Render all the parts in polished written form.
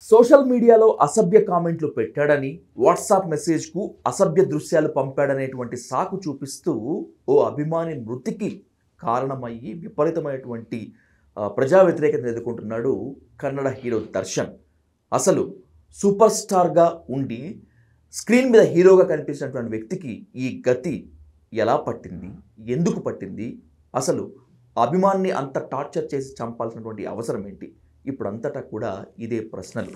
Social మీడియాలో అసభ్య కామెంట్లు పెట్టాడని, వాట్సాప్ మెసేజ్కు అసభ్య దృశ్యాలు పంపాడనేటువంటి సాకు చూపిస్తూ ఓ అభిమాని మృతికి కారణమయ్యి విపరీతమైనటువంటి ప్రజా వ్యతిరేకతను ఎదుర్కొంటున్నాడు కన్నడ హీరో దర్శన్. అసలు సూపర్ స్టార్గా ఉండి స్క్రీన్ మీద హీరోగా కనిపించినటువంటి వ్యక్తికి ఈ గతి ఎలా పట్టింది, ఎందుకు పట్టింది, అసలు అభిమాన్ని అంత టార్చర్ చేసి చంపాల్సినటువంటి అవసరం ఏంటి? ఇప్పుడు అంతటా కూడా ఇదే ప్రశ్నలు.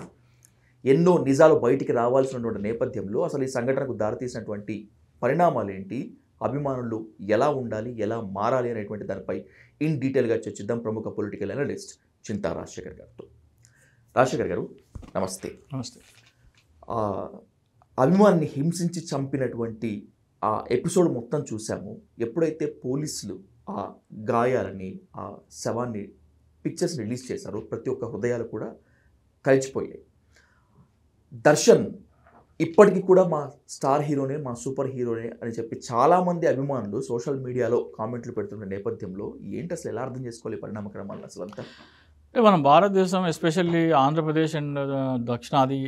ఎన్నో నిజాలు బయటికి రావాల్సినటువంటి నేపథ్యంలో అసలు ఈ సంఘటనకు దారితీసినటువంటి పరిణామాలు ఏంటి, అభిమానులు ఎలా ఉండాలి, ఎలా మారాలి అనేటువంటి దానిపై ఇన్ డీటెయిల్గా చర్చిద్దాం ప్రముఖ పొలిటికల్ అనలిస్ట్ చింతా రాజశేఖర్ గారితో. రాజశేఖర్ గారు నమస్తే. నమస్తే. అభిమాన్ని హింసించి చంపినటువంటి ఆ ఎపిసోడ్ మొత్తం చూసాము. ఎప్పుడైతే పోలీసులు ఆ గాయాలని, ఆ శవాన్ని పిక్చర్స్ రిలీజ్ చేశారో ప్రతి ఒక్క హృదయాలు కూడా కలిసిపోయాయి. దర్శన్ ఇప్పటికీ కూడా మా స్టార్ హీరోనే, మా సూపర్ హీరోనే అని చెప్పి చాలామంది అభిమానులు సోషల్ మీడియాలో కామెంట్లు పెడుతున్న నేపథ్యంలో ఏంటి అసలు ఎలా అర్థం చేసుకోవాలి పరిణామక్రమాలను అసలు అంతా? అంటే మన భారతదేశం ఎస్పెషల్లీ ఆంధ్రప్రదేశ్ అండ్ దక్షిణాది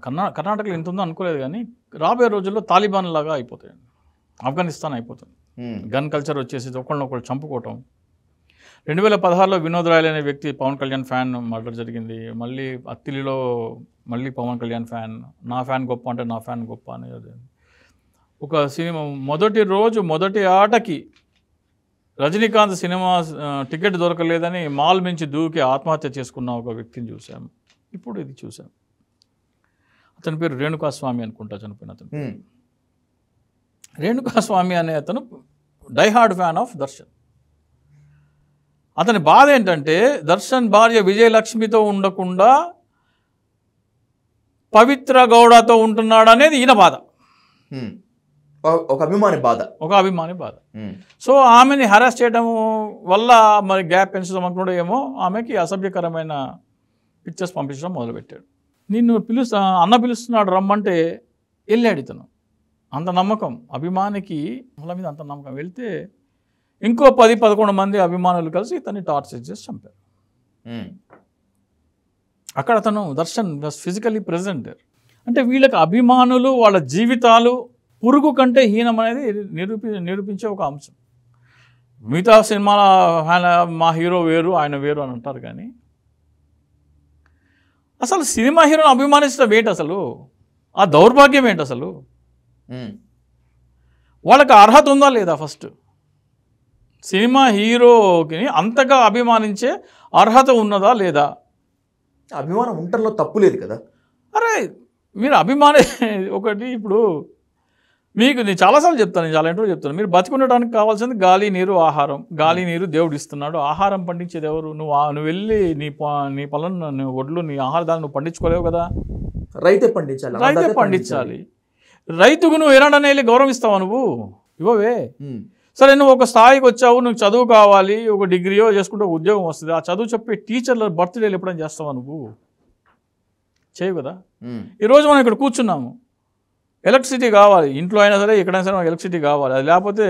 కర్ణాటకలో ఎంత ఉందో అనుకోలేదు, కానీ రాబోయే రోజుల్లో తాలిబాన్ లాగా అయిపోతాయండి. ఆఫ్ఘనిస్తాన్ అయిపోతుంది. గన్ కల్చర్ వచ్చేసి ఒకళ్ళనొకళ్ళు చంపుకోవటం. 2016లో వినోద్ రాయల్ అనే వ్యక్తి పవన్ కళ్యాణ్ ఫ్యాన్ మర్డర్ జరిగింది. మళ్ళీ అత్తిలిలో మళ్ళీ పవన్ కళ్యాణ్ ఫ్యాన్, నా ఫ్యాన్ గొప్ప అంటే నా ఫ్యాన్ గొప్ప అనేది ఒక సినిమా. మొదటి రోజు మొదటి ఆటకి రజనీకాంత్ సినిమా టికెట్ దొరకలేదని మాల్ నుంచి దూకి ఆత్మహత్య చేసుకున్న ఒక వ్యక్తిని చూసాము. ఇప్పుడు ఇది చూసాం. అతని పేరు రేణుకాస్వామి అనుకుంటా, చనిపోయిన అతను. రేణుకాస్వామి అనే అతను డైహార్డ్ ఫ్యాన్ ఆఫ్ దర్శన్. అతని బాధ ఏంటంటే దర్శన్ భార్య విజయలక్ష్మితో ఉండకుండా పవిత్ర గౌడతో ఉంటున్నాడు అనేది ఈయన బాధ. ఒక అభిమాని బాధ. సో ఆమెని హరాస్ చేయడం వల్ల మరి గ్యాప్ పెంచడం అనుకుంటే ఏమో ఆమెకి అసభ్యకరమైన పిక్చర్స్ పంపించడం మొదలుపెట్టాడు. నిన్ను అన్న పిలుస్తున్నాడు రమ్మంటే వెళ్ళాడు ఇతను. అంత నమ్మకం అభిమానికి, వాళ్ళ మీద అంత నమ్మకం. వెళ్తే ఇంకో 10-11 మంది అభిమానులు కలిసి ఇతన్ని టార్చర్ చేసి చంపారు. అక్కడ అతను దర్శన్ వాస్ ఫిజికలీ ప్రెజెంట్. అంటే వీళ్ళకి అభిమానులు వాళ్ళ జీవితాలు పురుగు కంటే హీనం అనేది నిరూపించే ఒక అంశం. మిగతా సినిమాల మా హీరో వేరు, ఆయన వేరు అని అంటారు, కానీ అసలు సినిమా హీరోని అభిమానించడం ఏంటి అసలు? ఆ దౌర్భాగ్యం ఏంటి అసలు? వాళ్ళకి అర్హత ఉందా లేదా? ఫస్ట్ సినిమా హీరోకి అంతగా అభిమానించే అర్హత ఉన్నదా లేదా? అభిమానం ఉండటంలో తప్పు లేదు కదా. అరే మీరు ఒకటి ఇప్పుడు మీకు నేను చాలాసార్లు చెప్తాను, చాలా ఇంటర్వ్యూ చెప్తాను, మీరు బతికుండటానికి కావాల్సింది గాలి, నీరు, ఆహారం. గాలి, నీరు దేవుడు ఇస్తున్నాడు. ఆహారం పండించేది ఎవరు? నువ్వు వెళ్ళి నీ పొలం, ఒడ్లు, నీ ఆహారదాన్ని నువ్వు పండించుకోలేవు కదా. రైతే పండించాలి. రైతుకు నువ్వు ఎలాంటి వెళ్ళి గౌరవిస్తావా? నువ్వు ఇవ్వవే. సరే నువ్వు ఒక స్థాయికి వచ్చావు, నువ్వు చదువు కావాలి, ఒక డిగ్రీయో చేసుకుంటే ఒక ఉద్యోగం వస్తుంది. ఆ చదువు చెప్పే టీచర్ల బర్త్డేలు ఎప్పుడైనా చేస్తావా? నువ్వు చేయవు కదా. ఈరోజు మనం ఇక్కడ కూర్చున్నాము, ఎలక్ట్రిసిటీ కావాలి, ఇంట్లో అయినా సరే ఎక్కడైనా సరే ఎలక్ట్రిసిటీ కావాలి. అది లేకపోతే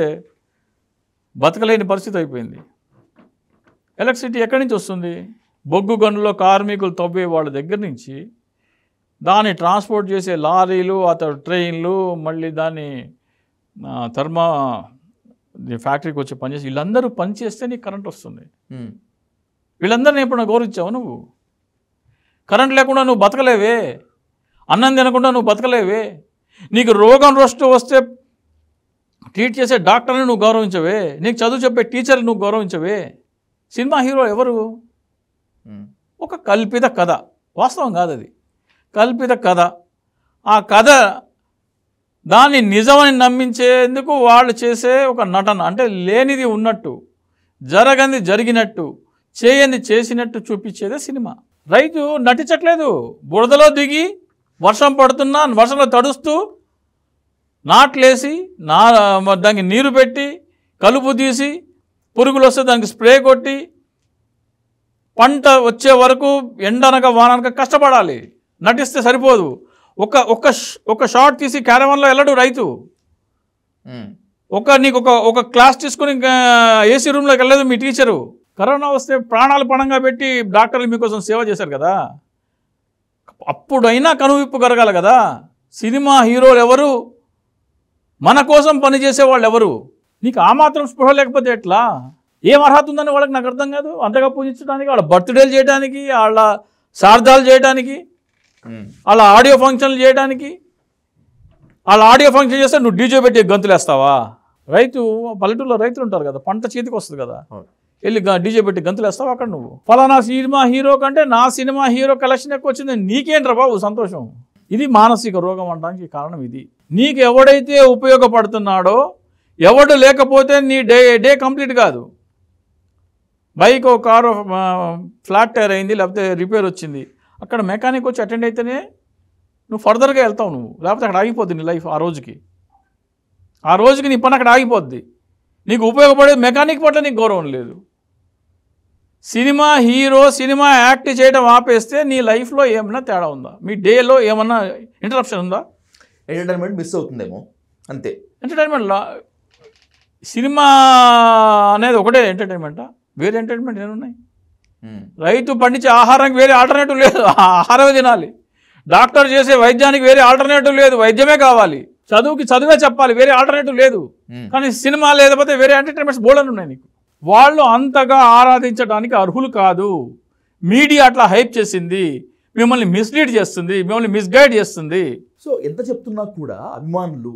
బతకలేని పరిస్థితి అయిపోయింది. ఎలక్ట్రిసిటీ ఎక్కడి నుంచి వస్తుంది? బొగ్గు గనుల్లో కార్మికులు తవ్వే వాళ్ళ దగ్గర నుంచి దాన్ని ట్రాన్స్పోర్ట్ చేసే లారీలు, ట్రైన్లు, మళ్ళీ దాన్ని ఫ్యాక్టరీకి వచ్చి పనిచేసి వీళ్ళందరూ పనిచేస్తే నీకు కరెంట్ వస్తుంది. వీళ్ళందరినీ ఎప్పుడైనా గౌరవించావు నువ్వు? కరెంట్ లేకుండా నువ్వు బతకలేవే. అన్నం తినకుండా నువ్వు బతకలేవే. నీకు రోగం వస్తే ట్రీట్ చేసే డాక్టర్ని నువ్వు గౌరవించవే. నీకు చదువు చెప్పే టీచర్ని నువ్వు గౌరవించవే. సినిమా హీరో ఎవరు? ఒక కల్పిత కథ, వాస్తవం కాదు అది, కల్పిత కథ. ఆ కథ దాన్ని నిజమని నమ్మించేందుకు వాళ్ళు చేసే ఒక నటన. అంటే లేనిది ఉన్నట్టు, జరగంది జరిగినట్టు, చేయని చేసినట్టు చూపించేదే సినిమా. రైతు నటించట్లేదు. బురదలో దిగి వర్షం పడుతున్నా వర్షంలో తడుస్తూ నాట్లేసి దానికి నీరు పెట్టి కలుపు తీసి పురుగులు వస్తే దానికి స్ప్రే కొట్టి పంట వచ్చే వరకు ఎండనక వాననక కష్టపడాలి. నటిస్తే సరిపోదు. ఒక షాట్ తీసి క్యారవాన్లో వెళ్ళడు రైతు. నీకు ఒక క్లాస్ తీసుకుని ఏసీ రూమ్లోకి వెళ్ళలేదు మీ టీచరు. కరోనా వస్తే ప్రాణాలు పణంగా పెట్టి డాక్టర్లు మీకోసం సేవ చేశారు కదా. అప్పుడైనా కనువిప్పు కరగాలి కదా. సినిమా హీరోలు ఎవరు, మన కోసం పనిచేసే వాళ్ళు ఎవరు? నీకు ఆ మాత్రం స్పృహ లేకపోతే ఎట్లా? ఏం అర్హత ఉందని వాళ్ళకి నాకు అర్థం కాదు. అంతగా పూజించడానికి, వాళ్ళ బర్త్డేలు చేయడానికి, వాళ్ళ శారదాలు చేయడానికి, వాళ్ళ ఆడియో ఫంక్షన్లు చేయడానికి. వాళ్ళ ఆడియో ఫంక్షన్ చేస్తే నువ్వు డీజే పెట్టి గంతులు వేస్తావా? రైతు, పల్లెటూరులో రైతులు ఉంటారు కదా, పంట చేతికి వస్తుంది కదా, వెళ్ళి డీజే పెట్టి గంతులు వేస్తావు అక్కడ. నువ్వు ఫలానా సినిమా హీరో కంటే నా సినిమా హీరో కలెక్షన్ ఎక్కువ వచ్చింది, నీకేంట్రా బాబు సంతోషం? ఇది మానసిక రోగం అనడానికి కారణం ఇది. నీకు ఎవడైతే ఉపయోగపడుతున్నాడో, ఎవడు లేకపోతే నీ డే కంప్లీట్ కాదు. బైక్ కారు ఫ్లాట్ టైర్ అయింది, లేకపోతే రిపేర్ వచ్చింది, అక్కడ మెకానిక్ వచ్చి అటెండ్ అయితేనే నువ్వు ఫర్దర్గా వెళ్తావు. నువ్వు లేకపోతే అక్కడ ఆగిపోద్ది నీ లైఫ్. ఆ రోజుకి నీ పని అక్కడ ఆగిపోద్ది. నీకు ఉపయోగపడే మెకానిక్ పట్ల నీకు గౌరవం లేదు. సినిమా హీరో సినిమా యాక్ట్ చేయడం ఆపేస్తే నీ లైఫ్లో ఏమన్నా తేడా ఉందా? మీ డేలో ఏమన్నా ఇంటరప్షన్ ఉందా? ఎంటర్టైన్మెంట్ మిస్ అవుతుందేమో అంతే. ఎంటర్టైన్మెంట్ సినిమా అనేది ఒకటే ఎంటర్టైన్మెంటా? వేరే ఎంటర్టైన్మెంట్ ఏమున్నాయి? రైతు పండించే ఆహారానికి వేరే ఆల్టర్నేటివ్ లేదు, ఆహారమే తినాలి. డాక్టర్ చేసే వైద్యానికి వేరే ఆల్టర్నేటివ్ లేదు, వైద్యమే కావాలి. చదువుకి చదువే చెప్పాలి, వేరే ఆల్టర్నేటివ్ లేదు. కానీ సినిమా లేకపోతే వేరే ఎంటర్టైన్మెంట్స్ బోల్డన్ ఉన్నాయి నీకు. వాళ్ళు అంతగా ఆరాధించడానికి అర్హులు కాదు. మీడియా అట్లా హైప్ చేసింది, మిమ్మల్ని మిస్లీడ్ చేస్తుంది, మిమ్మల్ని మిస్గైడ్ చేస్తుంది. సో ఎంత చెప్తున్నా కూడా అభిమానులు,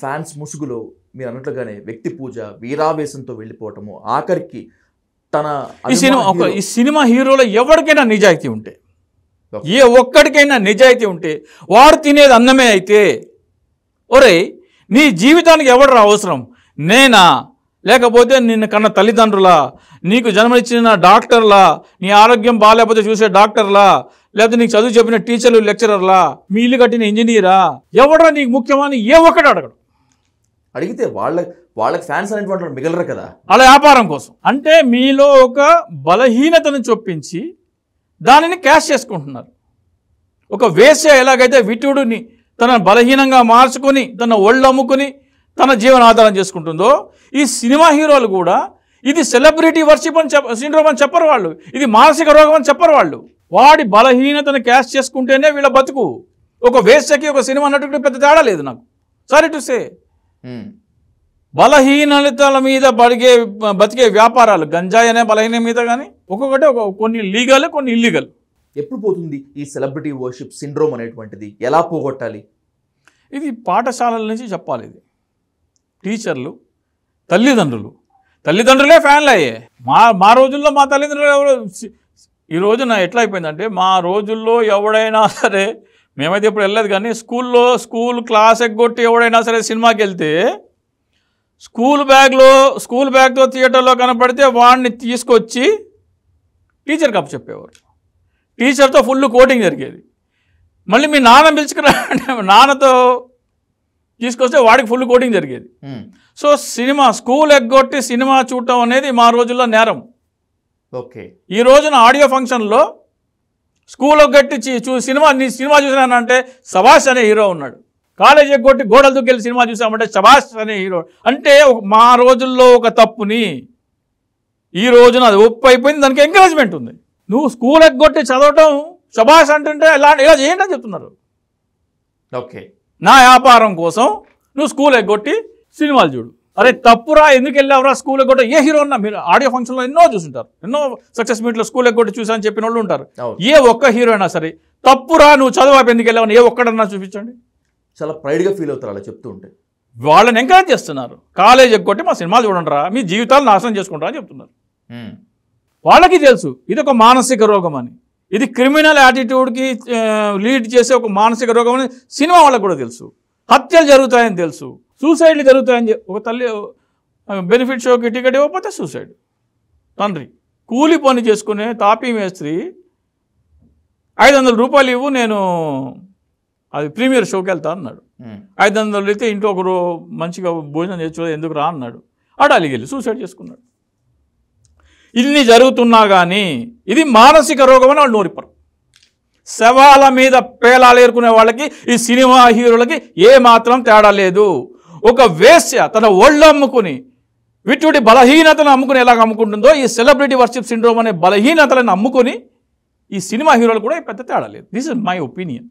ఫ్యాన్స్ ముసుగులో మీరు అన్నట్లుగానే వ్యక్తి పూజ, వీరావేశంతో వెళ్ళిపోవటము, ఆఖరికి తన ఈ సినిమా హీరోలో ఎవరికైనా నిజాయితీ ఉంటే, ఏ ఒక్కడికైనా నిజాయితీ ఉంటే, వాడు తినేది అన్నమే అయితే, ఒరే నీ జీవితానికి ఎవడరా అవసరం? నేనా, లేకపోతే నిన్ను కన్న తల్లిదండ్రులా, నీకు జన్మనిచ్చిన డాక్టర్లా, నీ ఆరోగ్యం బాగాలేకపోతే చూసే డాక్టర్లా, లేకపోతే నీకు చదువు చెప్పిన టీచర్లు, లెక్చరర్లా, మీ ఇల్లు కట్టిన ఇంజనీరా, ఎవడరా నీకు ముఖ్యమని ఏ ఒక్కడు అడగడు. అడిగితే వాళ్ళకి ఫ్యాన్స్ అనేటువంటి మిగలరు కదా, అలా వ్యాపారం కోసం. అంటే మీలో ఒక బలహీనతను చొప్పించి దానిని క్యాష్ చేసుకుంటున్నారు. ఒక వేశ్య ఎలాగైతే విటుడిని తన బలహీనంగా మార్చుకొని తన ఒళ్ళు అమ్ముకుని తన జీవనాధారం చేసుకుంటుందో, ఈ సినిమా హీరోలు కూడా ఇది సెలబ్రిటీ వర్షిప్ అని సిండ్రోమ్ అని చెప్పరు వాళ్ళు, ఇది మానసిక రోగం అని చెప్పరు వాళ్ళు. వాడి బలహీనతను క్యాష్ చేసుకుంటేనే వీళ్ళ బతుకు. ఒక వేశ్యకి ఒక సినిమా నటుడికి పెద్ద తేడా లేదు నాకు, సారీ టు సే. బలహీనతల మీద బతికే వ్యాపారాలు, గంజాయి అనే బలహీన మీద కానీ ఒక్కొక్కటి కొన్ని లీగల్, కొన్ని ఇల్లీగల్. ఎప్పుడు పోతుంది ఈ సెలబ్రిటీ వర్షిప్ సిండ్రోమ్ అనేటువంటిది? ఎలా పోగొట్టాలి? ఇది పాఠశాలల నుంచి చెప్పాలి. ఇది టీచర్లు, తల్లిదండ్రులే ఫ్యాన్లు అయ్యే. మా రోజుల్లో మా తల్లిదండ్రులు ఎవరు, ఈ రోజున ఎట్లా అయిపోయిందంటే, మా రోజుల్లో ఎవడైనా సరే, మేమైతే ఇప్పుడు వెళ్ళలేదు కానీ స్కూల్ క్లాస్ ఎగ్గొట్టి ఎవడైనా సరే సినిమాకి వెళ్తే స్కూల్ బ్యాగ్తో థియేటర్లో కనపడితే వాడిని తీసుకొచ్చి టీచర్కి అప్పచెప్పేవారు. టీచర్తో ఫుల్ కోటింగ్ జరిగేది. మళ్ళీ మీ నాన్న పిలుచుకురా, నాన్నతో తీసుకొస్తే వాడికి ఫుల్ కోటింగ్ జరిగేది. సో స్కూల్ ఎగ్గొట్టి సినిమా చూడటం అనేది మా రోజుల్లో నేరం. ఓకే, ఈ రోజున ఆడియో ఫంక్షన్లో స్కూల్ ఎగ్గొట్టి సినిమా చూసినానంటే సభాష్ అనే హీరో ఉన్నాడు. కాలేజ్ ఎగ్గొట్టి గోడలు దుక్కెళ్ళి సినిమా చూసామంటే సభాష్ అనే హీరో. అంటే మా రోజుల్లో ఒక తప్పుని ఈ రోజున అది ఒప్పు అయిపోయింది, దానికి ఎంకరేజ్మెంట్ ఉంది. నువ్వు స్కూల్ ఎగ్గొట్టి చదవటం సభాష్ అంటుంటే ఇలా చేయండి అని చెప్తున్నారు. ఓకే, నా వ్యాపారం కోసం నువ్వు స్కూల్ ఎగ్గొట్టి సినిమాలు చూడు. అరే తప్పురా, ఎందుకు వెళ్ళావురా స్కూల్ ఎగ్గొట్టి? ఏ హీరో ఉన్నా మీరు ఆడియో ఫంక్షన్లో ఎన్నో చూసుంటారు, ఎన్నో సక్సెస్ మీట్లో స్కూల్ ఎగ్గొట్టి చూసాని చెప్పిన వాళ్ళు ఉంటారు. ఏ ఒక్క హీరో అయినా సరే తప్పురా, నువ్వు చదువు ఎందుకు వెళ్ళావని ఏ ఒక్కడన్నా చూపించండి. చాలా ప్రైడ్గా ఫీల్ అవుతారు అలా చెప్తూ ఉంటే. వాళ్ళని ఎంకరేజ్ చేస్తున్నారు. కాలేజ్ ఎగ్గొట్టి మా సినిమాలు చూడండి రా, మీ జీవితాలు నాశనం చేసుకుంటారా అని చెప్తున్నారు. వాళ్ళకి తెలుసు ఇది ఒక మానసిక రోగం అని, ఇది క్రిమినల్ యాటిట్యూడ్కి లీడ్ చేసే ఒక మానసిక రోగం అని సినిమా వాళ్ళకు కూడా తెలుసు. హత్యలు జరుగుతాయని తెలుసు, సూసైడ్లు జరుగుతాయని. ఒక తల్లి బెనిఫిట్ షోకి టికెట్ ఇవ్వకపోతే సూసైడ్. తండ్రి కూలి పని చేసుకునే తాపీ మేస్త్రి 500 రూపాయలు ఇవ్వు, నేను అది ప్రీమియర్ షోకి వెళ్తా అన్నాడు. 500 అయితే ఇంట్లో ఒకరు మంచిగా భోజనం చేయొచ్చు, ఎందుకు రా అన్నాడు. అడాలికి వెళ్ళి సూసైడ్ చేసుకున్నాడు. ఇన్ని జరుగుతున్నా కానీ ఇది మానసిక రోగం అని వాళ్ళు నోరిపరు. శవాల మీద పేలాలు ఏరుకునే వాళ్ళకి ఈ సినిమా హీరోలకి ఏ మాత్రం తేడా లేదు. ఒక వేశ్య తన ఒళ్ళు అమ్ముకుని విటుడి బలహీనతను అమ్ముకుని ఎలాగ అమ్ముకుంటుందో, ఈ సెలబ్రిటీ వర్షిప్ సిండ్రోమ్ అనే బలహీనతలను అమ్ముకుని ఈ సినిమా హీరోలు కూడా పెద్ద తేడా లేదు. This is my opinion.